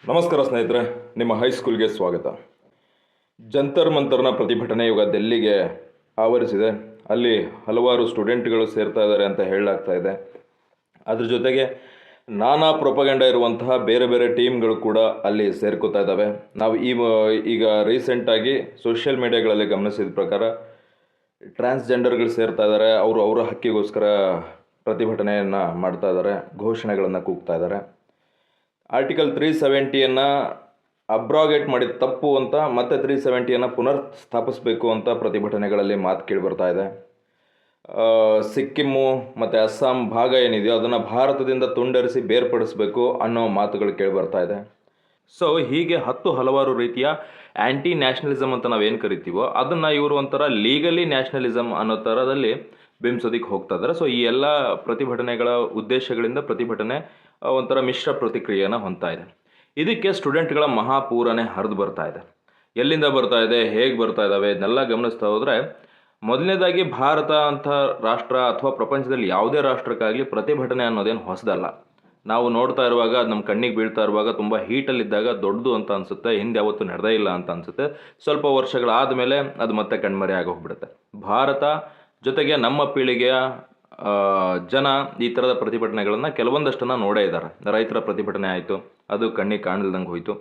ನಮಸ್ಕಾರ ಸ್ನೇಹಿತರೆ, ನಿಮ್ಮ ಹೈಸ್ಕೂಲ್ಗೆ ಸ್ವಾಗತ. ಜಂತರ್ ಮಂತರ್ನ ಪ್ರತಿಭಟನೆ ಇವಾಗ ಡೆಲ್ಲಿಗೆ ಆವರಿಸಿದೆ. ಅಲ್ಲಿ ಹಲವಾರು ಸ್ಟೂಡೆಂಟ್ಗಳು ಸೇರ್ತಾ ಇದ್ದಾರೆ ಅಂತ ಹೇಳಲಾಗ್ತಾ ಇದೆ. ಅದ್ರ ಜೊತೆಗೆ ನಾನಾ ಪ್ರೊಪಗಂಡ ಇರುವಂತಹ ಬೇರೆ ಬೇರೆ ಟೀಮ್ಗಳು ಕೂಡ ಅಲ್ಲಿ ಸೇರ್ಕೋತಾ ಇದ್ದಾವೆ. ನಾವು ಈಗ ರೀಸೆಂಟಾಗಿ ಸೋಷಿಯಲ್ ಮೀಡಿಯಾಗಳಲ್ಲಿ ಗಮನಿಸಿದ ಪ್ರಕಾರ ಟ್ರಾನ್ಸ್ಜೆಂಡರ್ಗಳು ಸೇರ್ತಾ ಇದ್ದಾರೆ. ಅವರು ಅವರ ಹಕ್ಕಿಗೋಸ್ಕರ ಪ್ರತಿಭಟನೆಯನ್ನು ಮಾಡ್ತಾ ಇದ್ದಾರೆ, ಘೋಷಣೆಗಳನ್ನು ಕೂಗ್ತಾ ಇದ್ದಾರೆ. ಆರ್ಟಿಕಲ್ 370ಯನ್ನು ಅಬ್ರಾಗೇಟ್ ಮಾಡಿದ ತಪ್ಪು ಅಂತ ಮತ್ತೆ 370ಯನ್ನು ಪುನರ್ ಸ್ಥಾಪಿಸಬೇಕು ಅಂತ ಪ್ರತಿಭಟನೆಗಳಲ್ಲಿ ಮಾತು ಕೇಳಿ ಬರ್ತಾ ಇದೆ. ಸಿಕ್ಕಿಮ್ಮು ಮತ್ತು ಅಸ್ಸಾಂ ಭಾಗ ಏನಿದೆಯೋ ಅದನ್ನು ಭಾರತದಿಂದ ತುಂಡರಿಸಿ ಬೇರ್ಪಡಿಸಬೇಕು ಅನ್ನೋ ಮಾತುಗಳು ಕೇಳಿ ಬರ್ತಾ ಇದೆ. ಸೊ ಹೀಗೆ ಹಲವಾರು ರೀತಿಯ ಆ್ಯಂಟಿ ನ್ಯಾಷನಲಿಸಮ್ ಅಂತ ನಾವೇನು ಕರಿತೀವೋ ಅದನ್ನು ಇವರು ಒಂಥರ ಲೀಗಲಿ ನ್ಯಾಷನಲಿಸಮ್ ಅನ್ನೋ ಥರದಲ್ಲಿ ಬಿಂಬಿಸೋದಕ್ಕೆ ಹೋಗ್ತಾ ಇದ್ದಾರೆ. ಸೊ ಈ ಎಲ್ಲ ಪ್ರತಿಭಟನೆಗಳ ಉದ್ದೇಶಗಳಿಂದ ಪ್ರತಿಭಟನೆ ಒಂಥರ ಮಿಶ್ರ ಪ್ರತಿಕ್ರಿಯೆಯನ್ನು ಹೊಂದ್ತಾ ಇದೆ. ಇದಕ್ಕೆ ಸ್ಟೂಡೆಂಟ್ಗಳ ಮಹಾಪೂರನೇ ಹರಿದು ಬರ್ತಾ ಇದೆ. ಎಲ್ಲಿಂದ ಬರ್ತಾ ಇದೆ, ಹೇಗೆ ಬರ್ತಾ ಇದ್ದಾವೆ ಇದನ್ನೆಲ್ಲ ಗಮನಿಸ್ತಾ ಹೋದರೆ, ಮೊದಲನೇದಾಗಿ ಭಾರತ ಅಂತ ರಾಷ್ಟ್ರ ಅಥವಾ ಪ್ರಪಂಚದಲ್ಲಿ ಯಾವುದೇ ರಾಷ್ಟ್ರಕ್ಕಾಗಲಿ ಪ್ರತಿಭಟನೆ ಅನ್ನೋದೇನು ಹೊಸದಲ್ಲ. ನಾವು ನೋಡ್ತಾ ಇರುವಾಗ, ಅದು ನಮ್ಮ ಕಣ್ಣಿಗೆ ಬೀಳ್ತಾ ಇರುವಾಗ ತುಂಬ ಹೀಟಲ್ಲಿದ್ದಾಗ ದೊಡ್ಡದು ಅಂತ ಅನಿಸುತ್ತೆ, ಹಿಂದೆ ಯಾವತ್ತೂ ನಡೆದೇ ಇಲ್ಲ ಅಂತ ಅನಿಸುತ್ತೆ. ಸ್ವಲ್ಪ ವರ್ಷಗಳಾದ ಮೇಲೆ ಅದು ಮತ್ತೆ ಕಣ್ಮರೆ ಆಗೋಗ್ಬಿಡುತ್ತೆ. ಭಾರತ ಜೊತೆಗೆ ನಮ್ಮ ಪೀಳಿಗೆಯ ಜನ ಈ ಥರದ ಪ್ರತಿಭಟನೆಗಳನ್ನು ಕೆಲವೊಂದಷ್ಟನ್ನು ನೋಡೇ ಇದ್ದಾರೆ. ರೈತರ ಪ್ರತಿಭಟನೆ ಆಯಿತು, ಅದು ಕಣ್ಣಿಗೆ ಕಾಣಲ್ದಂಗೆ ಹೋಯಿತು.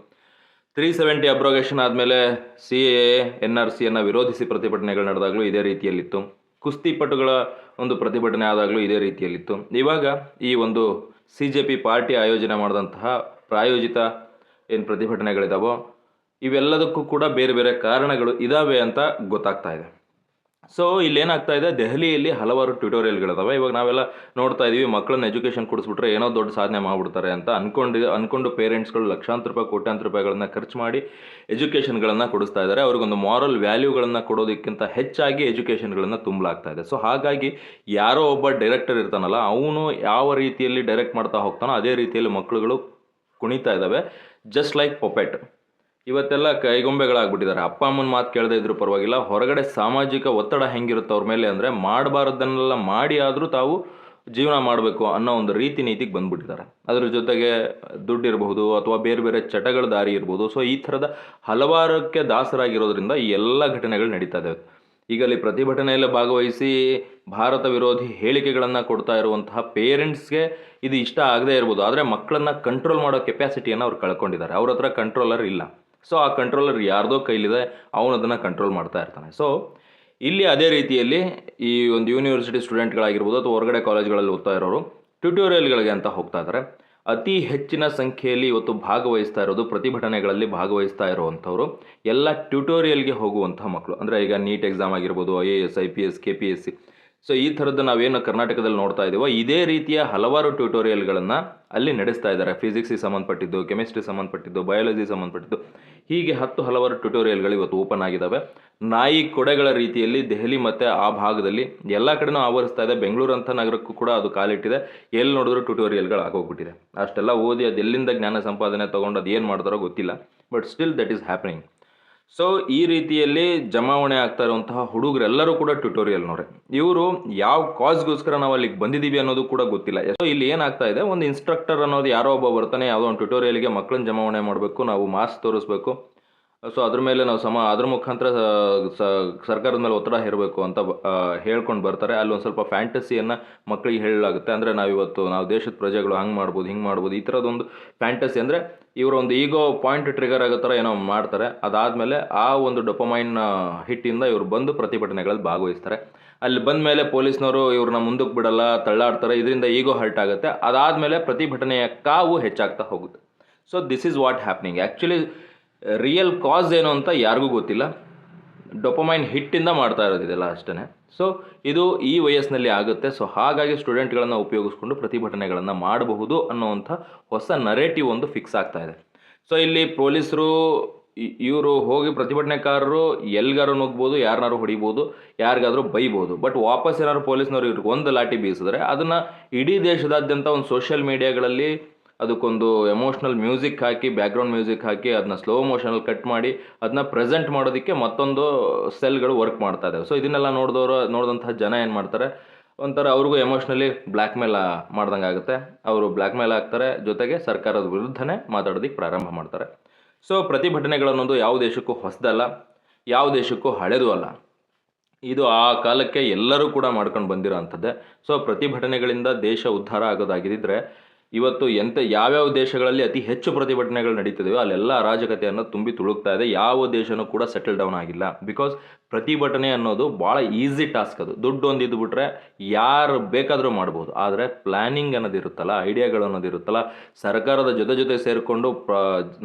370 ಅಬ್ರೋಗೇಷನ್ ಆದಮೇಲೆ CAA NRCಯನ್ನು ವಿರೋಧಿಸಿ ಪ್ರತಿಭಟನೆಗಳು ನಡೆದಾಗಲೂ ಇದೇ ರೀತಿಯಲ್ಲಿತ್ತು. ಕುಸ್ತಿಪಟುಗಳ ಒಂದು ಪ್ರತಿಭಟನೆ ಆದಾಗಲೂ ಇದೇ ರೀತಿಯಲ್ಲಿತ್ತು. ಇವಾಗ ಈ ಒಂದು CJP ಪಾರ್ಟಿ ಆಯೋಜನೆ ಮಾಡಿದಂತಹ ಪ್ರಾಯೋಜಿತ ಏನು ಪ್ರತಿಭಟನೆಗಳಿದಾವೋ ಇವೆಲ್ಲದಕ್ಕೂ ಕೂಡ ಬೇರೆ ಬೇರೆ ಕಾರಣಗಳು ಇದ್ದಾವೆ ಅಂತ ಗೊತ್ತಾಗ್ತಾ ಇದೆ. ಸೊ ಇಲ್ಲೇನಾಗ್ತಾ ಇದೆ, ದೆಹಲಿಯಲ್ಲಿ ಹಲವಾರು ಟ್ಯುಟೋರಿಯಲ್ಗಳಿದಾವೆ. ಇವಾಗ ನಾವೆಲ್ಲ ನೋಡ್ತಾ ಇದ್ದೀವಿ, ಮಕ್ಕಳನ್ನ ಎಜುಕೇಷನ್ ಕೊಡಿಸ್ಬಿಟ್ರೆ ಏನೋ ದೊಡ್ಡ ಸಾಧನೆ ಮಾಡಿಬಿಡ್ತಾರೆ ಅಂತ ಅಂದ್ಕೊಂಡು ಪೇರೆಂಟ್ಸ್ಗಳು ಲಕ್ಷಾಂತರ ರೂಪಾಯಿ ಕೋಟ್ಯಾಂತರ ರೂಪಾಯಿಗಳನ್ನ ಖರ್ಚು ಮಾಡಿ ಎಜುಕೇಷನ್ಗಳನ್ನು ಕೊಡಿಸ್ತಾ ಇದ್ದಾರೆ. ಅವ್ರಿಗೊಂದು ಮಾರಲ್ ವ್ಯಾಲ್ಯೂಗಳನ್ನು ಕೊಡೋದಕ್ಕಿಂತ ಹೆಚ್ಚಾಗಿ ಎಜುಕೇಷನ್ಗಳನ್ನು ತುಂಬಲಾಗ್ತಾ ಇದೆ. ಸೊ ಹಾಗಾಗಿ ಯಾರೋ ಒಬ್ಬ ಡೈರೆಕ್ಟರ್ ಇರ್ತಾನಲ್ಲ, ಅವನು ಯಾವ ರೀತಿಯಲ್ಲಿ ಡೈರೆಕ್ಟ್ ಮಾಡ್ತಾ ಹೋಗ್ತಾನೋ ಅದೇ ರೀತಿಯಲ್ಲಿ ಮಕ್ಕಳುಗಳು ಕುಣಿತಾ ಇದ್ದಾವೆ, ಜಸ್ಟ್ ಲೈಕ್ ಪೊಪೆಟ್. ಇವತ್ತೆಲ್ಲ ಕೈಗೊಂಬೆಗಳಾಗ್ಬಿಟ್ಟಿದ್ದಾರೆ. ಅಪ್ಪ ಅಮ್ಮನ ಮಾತು ಕೇಳದೇ ಇದ್ರೂ ಪರವಾಗಿಲ್ಲ, ಹೊರಗಡೆ ಸಾಮಾಜಿಕ ಒತ್ತಡ ಹೆಂಗಿರುತ್ತೆ ಅವ್ರ ಮೇಲೆ ಅಂದರೆ ಮಾಡಬಾರ್ದನ್ನೆಲ್ಲ ಮಾಡಿ ಆದರೂ ತಾವು ಜೀವನ ಮಾಡಬೇಕು ಅನ್ನೋ ಒಂದು ರೀತಿ ನೀತಿಗೆ ಬಂದ್ಬಿಟ್ಟಿದ್ದಾರೆ. ಅದ್ರ ಜೊತೆಗೆ ದುಡ್ಡಿರಬಹುದು ಅಥವಾ ಬೇರೆ ಬೇರೆ ಚಟಗಳ ದಾರಿ ಇರ್ಬೋದು. ಸೊ ಈ ಥರದ ಹಲವಾರಕ್ಕೆ ದಾಸರಾಗಿರೋದ್ರಿಂದ ಈ ಎಲ್ಲ ಘಟನೆಗಳು ನಡೀತಾ ಇದ್ದಾವೆ. ಈಗ ಅಲ್ಲಿ ಪ್ರತಿಭಟನೆಯಲ್ಲಿ ಭಾಗವಹಿಸಿ ಭಾರತ ವಿರೋಧಿ ಹೇಳಿಕೆಗಳನ್ನು ಕೊಡ್ತಾ ಇರುವಂತಹ ಪೇರೆಂಟ್ಸ್ಗೆ ಇದು ಇಷ್ಟ ಆಗದೇ ಇರ್ಬೋದು, ಆದರೆ ಮಕ್ಕಳನ್ನು ಕಂಟ್ರೋಲ್ ಮಾಡೋ ಕೆಪಾಸಿಟಿಯನ್ನು ಅವ್ರು ಕಳ್ಕೊಂಡಿದ್ದಾರೆ. ಅವ್ರ ಹತ್ರ ಕಂಟ್ರೋಲರ್ ಇಲ್ಲ. ಸೊ ಆ ಕಂಟ್ರೋಲರ್ ಯಾರ್ದೋ ಕೈಲಿದೆ, ಅವನು ಅದನ್ನು ಕಂಟ್ರೋಲ್ ಮಾಡ್ತಾ ಇರ್ತಾನೆ. ಸೊ ಇಲ್ಲಿ ಅದೇ ರೀತಿಯಲ್ಲಿ ಈ ಒಂದು ಯೂನಿವರ್ಸಿಟಿ ಸ್ಟೂಡೆಂಟ್ಗಳಾಗಿರ್ಬೋದು ಅಥವಾ ಹೊರಗಡೆ ಕಾಲೇಜ್ಗಳಲ್ಲಿ ಓದ್ತಾ ಇರೋರು ಟ್ಯುಟೋರಿಯಲ್ಗಳಿಗೆ ಅಂತ ಹೋಗ್ತಾ ಇದ್ದಾರೆ. ಅತಿ ಹೆಚ್ಚಿನ ಸಂಖ್ಯೆಯಲ್ಲಿ ಇವತ್ತು ಭಾಗವಹಿಸ್ತಾ ಇರೋದು, ಪ್ರತಿಭಟನೆಗಳಲ್ಲಿ ಭಾಗವಹಿಸ್ತಾ ಇರುವಂಥವ್ರು ಎಲ್ಲ ಟ್ಯುಟೋರಿಯಲ್ಗೆ ಹೋಗುವಂಥ ಮಕ್ಕಳು. ಅಂದರೆ ಈಗ ನೀಟ್ ಎಕ್ಸಾಮ್ ಆಗಿರ್ಬೋದು, IAS IPS KPSC. ಸೊ ಈ ಥರದ್ದು ನಾವೇನು ಕರ್ನಾಟಕದಲ್ಲಿ ನೋಡ್ತಾ ಇದ್ದೀವೋ ಇದೇ ರೀತಿಯ ಹಲವಾರು ಟ್ಯುಟೋರಿಯಲ್ಗಳನ್ನು ಅಲ್ಲಿ ನಡೆಸ್ತಾ ಇದ್ದಾರೆ. ಫಿಸಿಕ್ಸಿಗೆ ಸಂಬಂಧಪಟ್ಟಿದ್ದು, ಕೆಮಿಸ್ಟ್ರಿ ಸಂಬಂಧಪಟ್ಟಿದ್ದು, ಬಯಾಲಜಿ ಸಂಬಂಧಪಟ್ಟಿದ್ದು, ಹೀಗೆ ಹಲವಾರು ಟ್ಯುಟೋರಿಯಲ್ಗಳು ಇವತ್ತು ಓಪನ್ ಆಗಿದ್ದಾವೆ. ನಾಯಿ ಕೊಡೆಗಳ ರೀತಿಯಲ್ಲಿ ದೆಹಲಿ ಮತ್ತು ಆ ಭಾಗದಲ್ಲಿ ಎಲ್ಲ ಕಡೆನೂ ಆವರಿಸ್ತಾ ಇದೆ. ಬೆಂಗಳೂರು ಅಂತ ನಗರಕ್ಕೂ ಕೂಡ ಅದು ಕಾಲಿಟ್ಟಿದೆ. ಎಲ್ಲಿ ನೋಡಿದ್ರು ಟ್ಯುಟೋರಿಯಲ್ಗಳು ಆಗೋಗ್ಬಿಟ್ಟಿದೆ. ಅಷ್ಟೆಲ್ಲ ಓದಿ ಅದು ಎಲ್ಲಿಂದ ಜ್ಞಾನ ಸಂಪಾದನೆ ತೊಗೊಂಡು ಅದು ಏನು ಮಾಡ್ತಾರೋ ಗೊತ್ತಿಲ್ಲ, but still that is happening. So ಈ ರೀತಿಯಲ್ಲಿ ಜಮಾವಣೆ ಆಗ್ತಾ ಇರುವಂತಹ ಹುಡುಗರೆಲ್ಲರೂ ಕೂಡ ಟ್ಯುಟೋರಿಯಲ್ನವ್ರೆ. ಇವರು ಯಾವ ಕಾಸ್ಗೋಸ್ಕರ ನಾವು ಅಲ್ಲಿಗೆ ಬಂದಿದ್ದೀವಿ ಅನ್ನೋದು ಕೂಡ ಗೊತ್ತಿಲ್ಲ. ಸೊ ಇಲ್ಲಿ ಏನಾಗ್ತಾ ಇದೆ, ಒಂದು ಇನ್ಸ್ಟ್ರಕ್ಟರ್ ಅನ್ನೋದು ಯಾರೋ ಒಬ್ಬ ಬರ್ತಾನೆ, ಯಾವುದೋ ಒಂದು ಟ್ಯುಟೋರಿಯಲ್ಗೆ ಮಕ್ಕಳನ್ನ ಜಮಾವಣೆ ಮಾಡಬೇಕು, ನಾವು ಮಾಸ್ ತೋರಿಸ್ಬೇಕು, ಸೊ ಅದ್ರ ಮೇಲೆ ನಾವು ಅದ್ರ ಮುಖಾಂತರ ಸರ್ಕಾರದ ಮೇಲೆ ಒತ್ತಡ ಹೇರಬೇಕು ಅಂತ ಹೇಳ್ಕೊಂಡು ಬರ್ತಾರೆ. ಅಲ್ಲೊಂದು ಸ್ವಲ್ಪ ಫ್ಯಾಂಟಸಿಯನ್ನು ಮಕ್ಕಳಿಗೆ ಹೇಳಲಾಗುತ್ತೆ. ಅಂದರೆ ನಾವು ದೇಶದ ಪ್ರಜೆಗಳು ಹಂಗೆ ಮಾಡ್ಬೋದು, ಹಿಂಗೆ ಮಾಡ್ಬೋದು, ಈ ಥರದೊಂದು ಫ್ಯಾಂಟಸಿ. ಅಂದರೆ ಇವರೊಂದು ಈಗೋ ಪಾಯಿಂಟ್ ಟ್ರಿಗರ್ ಆಗೋ ಥರ ಏನೋ ಮಾಡ್ತಾರೆ. ಅದಾದಮೇಲೆ ಆ ಒಂದು ಡೊಪಮೈನ್ ಹಿಟ್ಟಿಂದ ಇವರು ಬಂದು ಪ್ರತಿಭಟನೆಗಳಲ್ಲಿ ಭಾಗವಹಿಸ್ತಾರೆ. ಅಲ್ಲಿ ಬಂದ ಮೇಲೆ ಪೊಲೀಸ್ನವರು ಇವ್ರನ್ನ ಮುಂದಕ್ಕೆ ಬಿಡಲ್ಲ, ತಳ್ಳಾಡ್ತಾರೆ. ಇದರಿಂದ ಈಗೋ ಹರ್ಟ್ ಆಗುತ್ತೆ. ಅದಾದಮೇಲೆ ಪ್ರತಿಭಟನೆಯ ಕಾವು ಹೆಚ್ಚಾಗ್ತಾ ಹೋಗುತ್ತೆ. So this is what happening. Actually real cause ಏನು ಅಂತ ಯಾರಿಗೂ ಗೊತ್ತಿಲ್ಲ. ಡೊಪಮೈನ್ ಹಿಟ್ಟಿಂದ ಮಾಡ್ತಾ ಇರೋದಿದೆಲ್ಲ ಅಷ್ಟೇ. ಸೊ ಇದು ಈ ವಯಸ್ಸಿನಲ್ಲಿ ಆಗುತ್ತೆ. ಸೊ ಹಾಗಾಗಿ ಸ್ಟೂಡೆಂಟ್ಗಳನ್ನು ಉಪಯೋಗಿಸ್ಕೊಂಡು ಪ್ರತಿಭಟನೆಗಳನ್ನು ಮಾಡಬಹುದು ಅನ್ನೋವಂಥ ಹೊಸ ನರೇಟಿವ್ ಒಂದು ಫಿಕ್ಸ್ ಆಗ್ತಾ ಇದೆ. ಸೊ ಇಲ್ಲಿ ಪೊಲೀಸರು ಇವರು ಹೋಗಿ ಪ್ರತಿಭಟನೆಕಾರರು ಎಲ್ಗಾರು ನುಗ್ಬೋದು, ಯಾರನ್ನಾರು ಹೊಡಿಬೋದು, ಯಾರಿಗಾದರೂ ಬೈಬೋದು. ಬಟ್ ವಾಪಸ್ ಏನಾದ್ರು ಪೊಲೀಸ್ನವ್ರು ಇವ್ರಿಗೆ ಒಂದು ಲಾಠಿ ಬೀಸಿದ್ರೆ ಅದನ್ನು ಇಡೀ ದೇಶದಾದ್ಯಂತ ಒಂದು ಸೋಷಿಯಲ್ ಮೀಡಿಯಾಗಳಲ್ಲಿ ಅದಕ್ಕೊಂದು ಎಮೋಷ್ನಲ್ ಮ್ಯೂಸಿಕ್ ಹಾಕಿ, ಬ್ಯಾಕ್ಗ್ರೌಂಡ್ ಮ್ಯೂಸಿಕ್ ಹಾಕಿ, ಅದನ್ನ ಸ್ಲೋ ಮೋಷನಲ್ಲಿ ಕಟ್ ಮಾಡಿ ಅದನ್ನ ಪ್ರೆಸೆಂಟ್ ಮಾಡೋದಕ್ಕೆ ಮತ್ತೊಂದು ಸೆಲ್ಗಳು ವರ್ಕ್ ಮಾಡ್ತಾ ಇದ್ದಾವೆ. ಸೊ ಇದನ್ನೆಲ್ಲ ನೋಡಿದಂತಹ ಜನ ಏನು ಮಾಡ್ತಾರೆ, ಒಂಥರ ಅವ್ರಿಗೂ ಎಮೋಷ್ನಲಿ ಬ್ಲ್ಯಾಕ್ ಮೇಲ್ ಮಾಡ್ದಂಗೆ ಆಗುತ್ತೆ. ಅವರು ಬ್ಲ್ಯಾಕ್ ಮೇಲ್ ಆಗ್ತಾರೆ, ಜೊತೆಗೆ ಸರ್ಕಾರದ ವಿರುದ್ಧನೇ ಮಾತಾಡೋದಕ್ಕೆ ಪ್ರಾರಂಭ ಮಾಡ್ತಾರೆ. ಸೊ ಪ್ರತಿಭಟನೆಗಳನ್ನೋದು ಯಾವ ದೇಶಕ್ಕೂ ಹೊಸದಲ್ಲ, ಯಾವ ದೇಶಕ್ಕೂ ಹಳೆಯದು ಅಲ್ಲ. ಇದು ಆ ಕಾಲಕ್ಕೆ ಎಲ್ಲರೂ ಕೂಡ ಮಾಡ್ಕೊಂಡು ಬಂದಿರೋ ಅಂಥದ್ದೇ. ಸೊ ಪ್ರತಿಭಟನೆಗಳಿಂದ ದೇಶ ಉದ್ಧಾರ ಆಗೋದಾಗಿದ್ದರೆ ಇವತ್ತು ಯಾವ್ಯಾವ ದೇಶಗಳಲ್ಲಿ ಅತಿ ಹೆಚ್ಚು ಪ್ರತಿಭಟನೆಗಳು ನಡೀತಿದೆಯೋ ಅಲ್ಲೆಲ್ಲ ಅರಾಜಕತೆ ಅನ್ನೋದು ತುಂಬಿ ತುಳುಕ್ತಾ ಇದೆ. ಯಾವ ದೇಶನೂ ಕೂಡ ಸೆಟಲ್ ಡೌನ್ ಆಗಿಲ್ಲ. ಬಿಕಾಸ್ ಪ್ರತಿಭಟನೆ ಅನ್ನೋದು ಭಾಳ ಈಸಿ ಟಾಸ್ಕ್. ಅದು ದುಡ್ಡು ಒಂದು ಇದ್ಬಿಟ್ರೆ ಯಾರು ಬೇಕಾದರೂ ಮಾಡ್ಬೋದು. ಆದರೆ ಪ್ಲ್ಯಾನಿಂಗ್ ಅನ್ನೋದಿರುತ್ತಲ್ಲ, ಐಡಿಯಾಗಳು ಅನ್ನೋದಿರುತ್ತಲ್ಲ, ಸರ್ಕಾರದ ಜೊತೆ ಸೇರಿಕೊಂಡು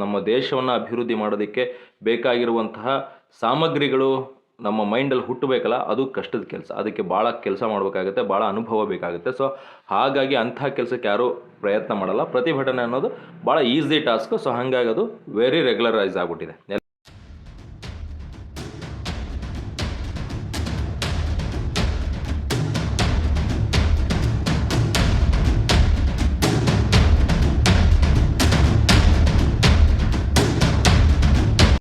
ನಮ್ಮ ದೇಶವನ್ನು ಅಭಿವೃದ್ಧಿ ಮಾಡೋದಕ್ಕೆ ಬೇಕಾಗಿರುವಂತಹ ಸಾಮಗ್ರಿಗಳು ನಮ್ಮ ಮೈಂಡಲ್ಲಿ ಹುಟ್ಟಬೇಕಲ್ಲ, ಅದು ಕಷ್ಟದ ಕೆಲಸ. ಅದಕ್ಕೆ ಭಾಳ ಕೆಲಸ ಮಾಡಬೇಕಾಗುತ್ತೆ, ಭಾಳ ಅನುಭವ ಬೇಕಾಗುತ್ತೆ. ಸೊ ಹಾಗಾಗಿ ಅಂಥ ಕೆಲಸಕ್ಕೆ ಯಾರೂ ಪ್ರಯತ್ನ ಮಾಡಲ್ಲ. ಪ್ರತಿಭಟನೆ ಅನ್ನೋದು ಭಾಳ ಈಸಿ ಟಾಸ್ಕು. ಸೊ ಹಾಗಾಗಿ ಅದು ವೆರಿ ರೆಗ್ಯುಲರೈಸ್ ಆಗಿಬಿಟ್ಟಿದೆ.